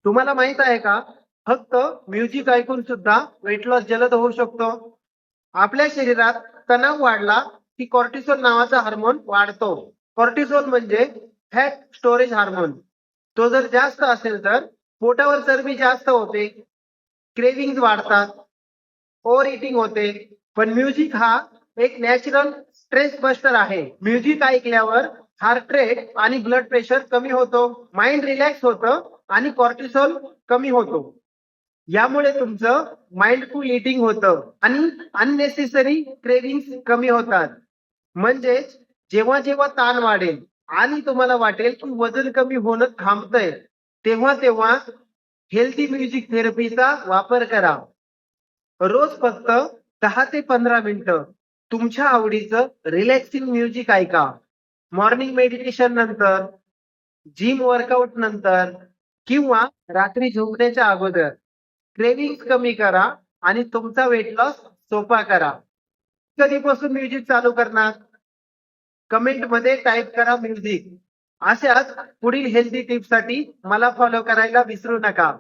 तुम्हाला माहित आहे का? फक्त म्युझिक ऐकून सुद्धा वेट लॉस जलद होऊ शकतो. आपल्या शरीरात तणाव वाढला की कॉर्टिसोल नावाचा हार्मोन वाढतो. कॉर्टिसोल म्हणजे फॅट स्टोरेज हार्मोन. तो जर जास्त असेल तर पोटावर चरबी जास्त होते, क्रेविंग वाढतात, ओव्हर इटिंग होते. पण म्युझिक हा एक नॅचरल स्ट्रेस बस्टर आहे. म्युझिक ऐकल्यावर हार्ट रेट आणि ब्लड प्रेशर कमी होतो, माइंड रिलॅक्स होतं आणि कॉर्टिसोल कमी होतो. यामुळे तुमचं माइंडफुल इटिंग होतं आणि अननेसेसरी क्रेविंग कमी होतात. म्हणजेच जेव्हा जेव्हा ताण वाढेल आणि तुम्हाला वाटेल की वजन कमी होणं थांबतंय, तेव्हा तेव्हा हेल्थी म्युझिक थेरपीचा वापर करा. रोज फक्त 10 ते 15 मिनिटं तुमच्या आवडीचं रिलॅक्सिंग म्युझिक ऐका. मॉर्निंग मेडिटेशन नंतर, जिम वर्कआउट नंतर किंवा रात्री झोपण्याच्या अगोदर. क्रेविंग कमी करा आणि तुमचा वेट लॉस सोपा करा. कधीपासून म्युझिक चालू करणार? कमेंट मध्ये टाईप करा म्युझिक. अशाच पुढील हेल्दी टिप्स साठी मला फॉलो करायला विसरू नका.